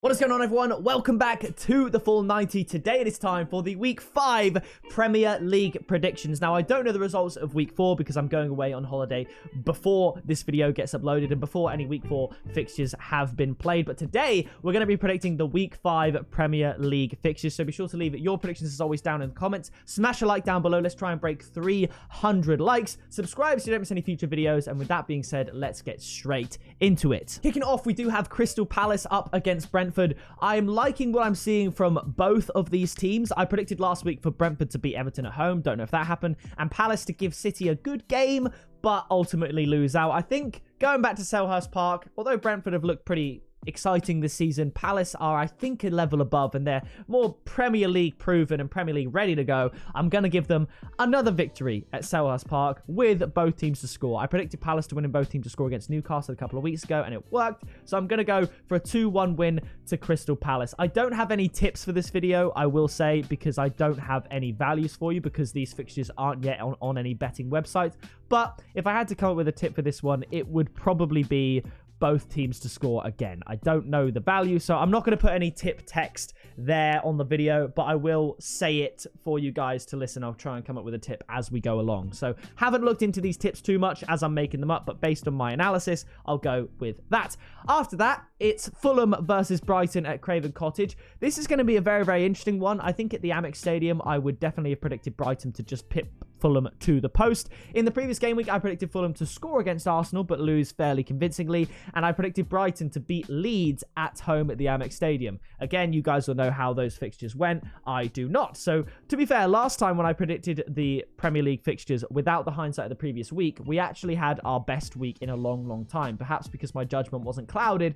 What is going on, everyone? Welcome back to the Full 90. Today it is time for the Week 5 Premier League predictions. Now, I don't know the results of Week 4 because I'm going away on holiday before this video gets uploaded and before any Week 4 fixtures have been played. But today, we're going to be predicting the Week 5 Premier League fixtures. So be sure to leave your predictions, as always, down in the comments. Smash a like down below. Let's try and break 300 likes. Subscribe so you don't miss any future videos. And with that being said, let's get straight into it. Kicking off, we do have Crystal Palace up against Brentford. I'm liking what I'm seeing from both of these teams. I predicted last week for Brentford to beat Everton at home. Don't know if that happened. And Palace to give City a good game, but ultimately lose out. I think going back to Selhurst Park, although Brentford have looked pretty exciting this season, Palace are, I think, a level above and they're more Premier League proven and Premier League ready to go. I'm going to give them another victory at Selhurst Park with both teams to score. I predicted Palace to win and both teams to score against Newcastle a couple of weeks ago and it worked. So I'm going to go for a 2-1 win to Crystal Palace. I don't have any tips for this video, I will say, because I don't have any values for you because these fixtures aren't yet on any betting websites. But if I had to come up with a tip for this one, it would probably be both teams to score again. I don't know the value, so I'm not going to put any tip text there on the video, but I will say it for you guys to listen. I'll try and come up with a tip as we go along. So haven't looked into these tips too much as I'm making them up, but based on my analysis, I'll go with that. After that, it's Fulham versus Brighton at Craven Cottage. This is going to be a very, very interesting one. I think at the Amex Stadium, I would definitely have predicted Brighton to just pip Fulham to the post. In the previous game week, I predicted Fulham to score against Arsenal, but lose fairly convincingly. And I predicted Brighton to beat Leeds at home at the Amex Stadium. Again, you guys will know how those fixtures went. I do not. So, to be fair, last time when I predicted the Premier League fixtures without the hindsight of the previous week, we actually had our best week in a long, long time. Perhaps because my judgment wasn't clouded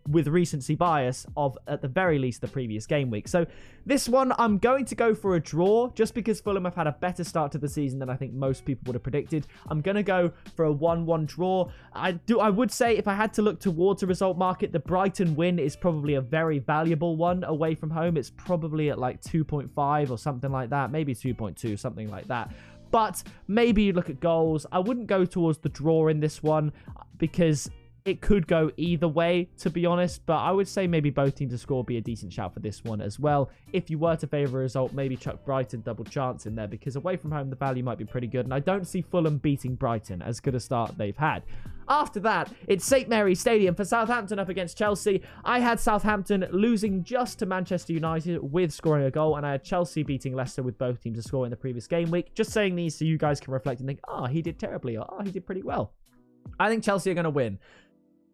with recency bias of, at the very least, the previous game week. So, this one, I'm going to go for a draw, just because Fulham have had a better start to the season than I think most people would have predicted. I'm going to go for a 1-1 draw. I would say if I had to look towards a result market, the Brighton win is probably a very valuable one away from home. It's probably at like 2.5 or something like that, maybe 2.2, something like that. But maybe you look at goals. I wouldn't go towards the draw in this one because it could go either way, to be honest, but I would say maybe both teams to score would be a decent shout for this one as well. If you were to favour a result, maybe chuck Brighton double chance in there because away from home, the value might be pretty good. And I don't see Fulham beating Brighton, as good a start they've had. After that, it's St Mary's Stadium for Southampton up against Chelsea. I had Southampton losing just to Manchester United with scoring a goal, and I had Chelsea beating Leicester with both teams to score in the previous game week. Just saying these so you guys can reflect and think, oh, he did terribly, or oh, he did pretty well. I think Chelsea are going to win.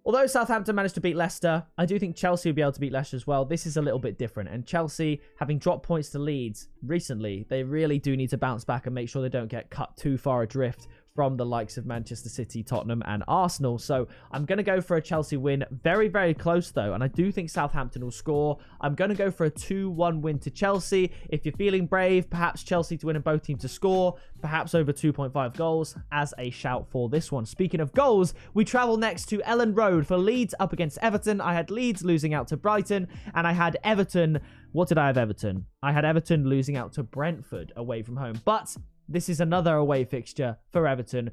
Although Southampton managed to beat Leicester, I do think Chelsea will be able to beat Leicester as well. This is a little bit different. And Chelsea, having dropped points to Leeds recently, they really do need to bounce back and make sure they don't get cut too far adrift from the likes of Manchester City, Tottenham, and Arsenal. So I'm going to go for a Chelsea win. Very, very close, though. And I do think Southampton will score. I'm going to go for a 2-1 win to Chelsea. If you're feeling brave, perhaps Chelsea to win and both teams to score. Perhaps over 2.5 goals as a shout for this one. Speaking of goals, we travel next to Ellen Road for Leeds up against Everton. I had Leeds losing out to Brighton. And I had Everton... What did I have Everton? I had Everton losing out to Brentford away from home. But this is another away fixture for Everton.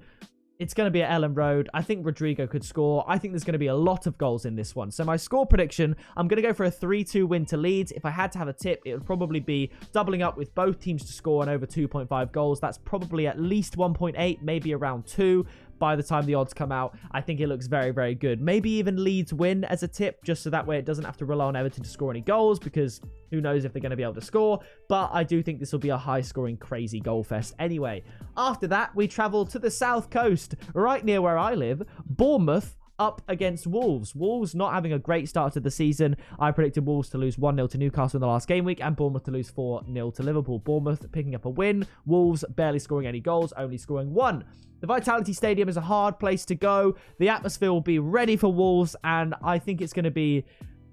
It's going to be at Ellen Road. I think Rodrigo could score. I think there's going to be a lot of goals in this one. So my score prediction, I'm going to go for a 3-2 win to Leeds. If I had to have a tip, it would probably be doubling up with both teams to score and over 2.5 goals. That's probably at least 1.8, maybe around 2. By the time the odds come out, I think it looks very, very good. Maybe even Leeds win as a tip, just so that way it doesn't have to rely on Everton to score any goals, because who knows if they're going to be able to score. But I do think this will be a high-scoring, crazy goal fest anyway. After that, we travel to the south coast, right near where I live, Bournemouth up against Wolves. Wolves not having a great start to the season. I predicted Wolves to lose 1-0 to Newcastle in the last game week and Bournemouth to lose 4-0 to Liverpool. Bournemouth picking up a win. Wolves barely scoring any goals, only scoring 1. The Vitality Stadium is a hard place to go. The atmosphere will be ready for Wolves, and I think it's going to be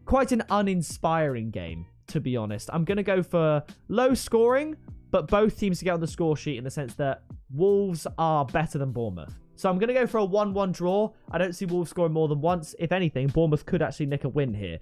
quite an uninspiring game, to be honest. I'm going to go for low scoring, but both teams to get on the score sheet in the sense that Wolves are better than Bournemouth. So I'm going to go for a 1-1 draw. I don't see Wolves scoring more than once. If anything, Bournemouth could actually nick a win here.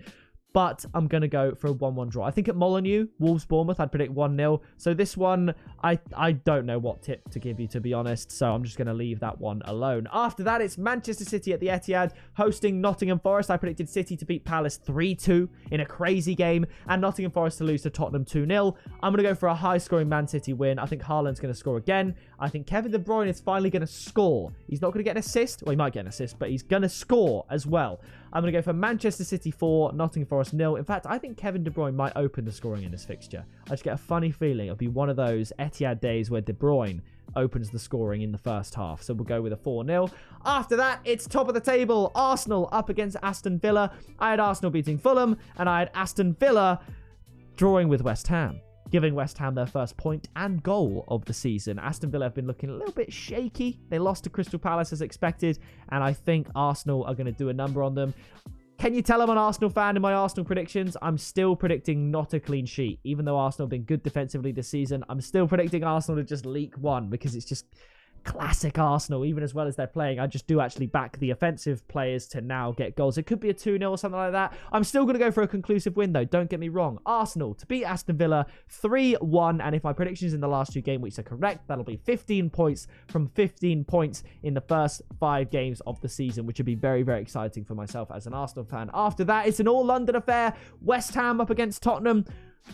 but I'm going to go for a 1-1 draw. I think at Molineux, Wolves-Bournemouth, I'd predict 1-0. So this one, I don't know what tip to give you, to be honest. So I'm just going to leave that one alone. After that, it's Manchester City at the Etihad hosting Nottingham Forest. I predicted City to beat Palace 3-2 in a crazy game and Nottingham Forest to lose to Tottenham 2-0. I'm going to go for a high-scoring Man City win. I think Haaland's going to score again. I think Kevin De Bruyne is finally going to score. He's not going to get an assist. Well, he might get an assist, but he's going to score as well. I'm going to go for Manchester City 4, Nottingham Forest 0. In fact, I think Kevin De Bruyne might open the scoring in this fixture. I just get a funny feeling it'll be one of those Etihad days where De Bruyne opens the scoring in the first half. So we'll go with a 4-0. After that, it's top of the table. Arsenal up against Aston Villa. I had Arsenal beating Fulham, and I had Aston Villa drawing with West Ham, giving West Ham their first point and goal of the season. Aston Villa have been looking a little bit shaky. They lost to Crystal Palace as expected, and I think Arsenal are going to do a number on them. Can you tell I'm an Arsenal fan in my Arsenal predictions? I'm still predicting not a clean sheet. Even though Arsenal have been good defensively this season, I'm still predicting Arsenal to just leak one because it's just classic Arsenal. Even as well as they're playing, I just do actually back the offensive players to now get goals. It could be a 2-0 or something like that. I'm still going to go for a conclusive win though. Don't get me wrong. Arsenal to beat Aston Villa 3-1. And if my predictions in the last 2 game weeks are correct, that'll be 15 points from 15 points in the first 5 games of the season, which would be very, very exciting for myself as an Arsenal fan. After that, it's an all-London affair. West Ham up against Tottenham.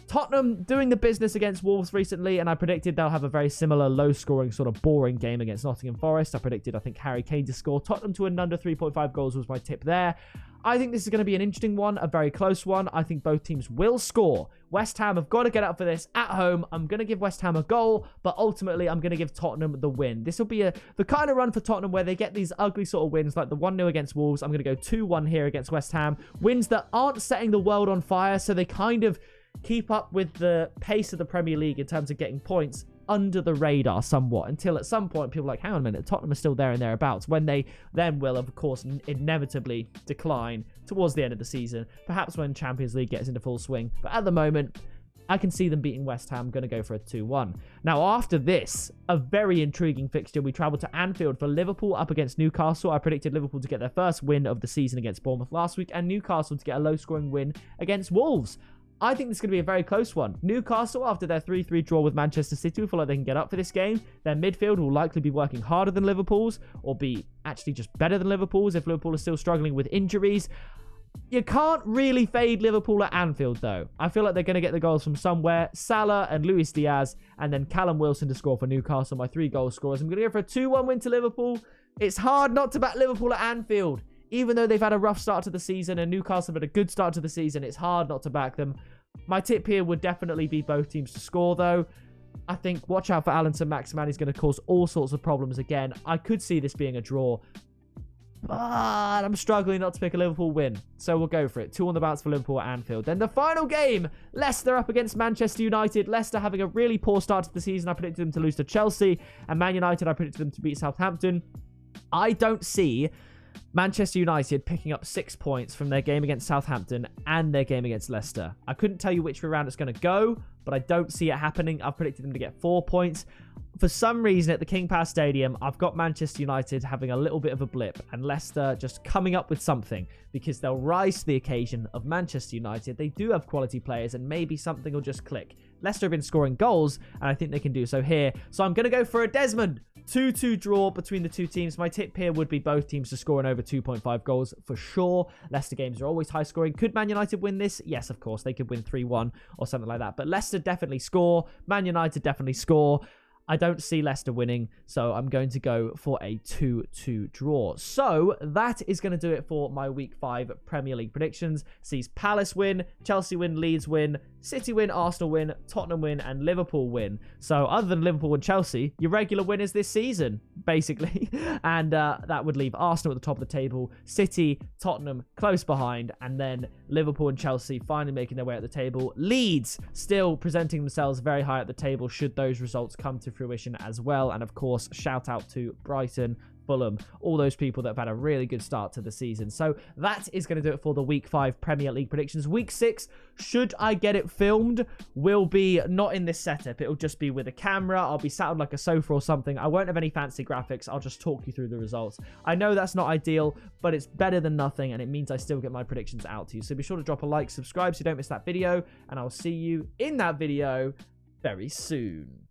Tottenham doing the business against Wolves recently, and I predicted they'll have a very similar low-scoring, sort of boring game against Nottingham Forest. I predicted, I think, Harry Kane to score. Tottenham to an under 3.5 goals was my tip there. I think this is going to be an interesting one, a very close one. I think both teams will score. West Ham have got to get up for this at home. I'm going to give West Ham a goal, but ultimately I'm going to give Tottenham the win. This will be the kind of run for Tottenham where they get these ugly sort of wins, like the 1-0 against Wolves. I'm going to go 2-1 here against West Ham. Wins that aren't setting the world on fire, so they kind of keep up with the pace of the Premier League in terms of getting points under the radar somewhat, until at some point people are like, hang on a minute, Tottenham are still there and thereabouts, when they then will, of course, inevitably decline towards the end of the season, perhaps when Champions League gets into full swing. But at the moment, I can see them beating West Ham. I'm going to go for a 2-1. Now, after this, a very intriguing fixture. We travel to Anfield for Liverpool up against Newcastle. I predicted Liverpool to get their first win of the season against Bournemouth last week, and Newcastle to get a low-scoring win against Wolves. I think this is going to be a very close one. Newcastle, after their 3-3 draw with Manchester City, we feel like they can get up for this game. Their midfield will likely be working harder than Liverpool's, or be actually just better than Liverpool's if Liverpool is still struggling with injuries. You can't really fade Liverpool at Anfield, though. I feel like they're going to get the goals from somewhere. Salah and Luis Diaz, and then Callum Wilson to score for Newcastle, my 3 goal scorers. I'm going to go for a 2-1 win to Liverpool. It's hard not to back Liverpool at Anfield. Even though they've had a rough start to the season and Newcastle have had a good start to the season, it's hard not to back them. My tip here would definitely be both teams to score, though. I think watch out for Allan Saint-Maximin. He's going to cause all sorts of problems again. I could see this being a draw, but I'm struggling not to pick a Liverpool win. So we'll go for it. 2 on the bounce for Liverpool at Anfield. Then the final game, Leicester up against Manchester United. Leicester having a really poor start to the season. I predicted them to lose to Chelsea. And Man United, I predicted them to beat Southampton. I don't see Manchester United picking up 6 points from their game against Southampton and their game against Leicester. I couldn't tell you which round it's going to go, but I don't see it happening. I've predicted them to get 4 points. For some reason at the King Power Stadium, I've got Manchester United having a little bit of a blip and Leicester just coming up with something, because they'll rise to the occasion of Manchester United. They do have quality players and maybe something will just click. Leicester have been scoring goals and I think they can do so here. So I'm going to go for a Desmond 2-2 draw between the two teams. My tip here would be both teams to score in over 2.5 goals for sure. Leicester games are always high scoring. Could Man United win this? Yes, of course. They could win 3-1 or something like that. But Leicester definitely score. Man United definitely score. I don't see Leicester winning, so I'm going to go for a 2-2 draw. So that is going to do it for my Week 5 Premier League predictions. Sees Palace win, Chelsea win, Leeds win, City win, Arsenal win, Tottenham win, and Liverpool win. So other than Liverpool and Chelsea, your regular winners this season, basically. And that would leave Arsenal at the top of the table, City, Tottenham close behind, and then Liverpool and Chelsea finally making their way at the table. Leeds still presenting themselves very high at the table should those results come to fruition as well. And of course, shout out to Brighton Fulham, all those people that have had a really good start to the season. So that is going to do it for the Week 5 Premier League predictions. Week 6, should I get it filmed, will be not in this setup. It'll just be with a camera. I'll be sat on like a sofa or something. I won't have any fancy graphics. I'll just talk you through the results. I know that's not ideal, but it's better than nothing, and it means I still get my predictions out to you. So be sure to drop a like, subscribe so you don't miss that video, and I'll see you in that video very soon.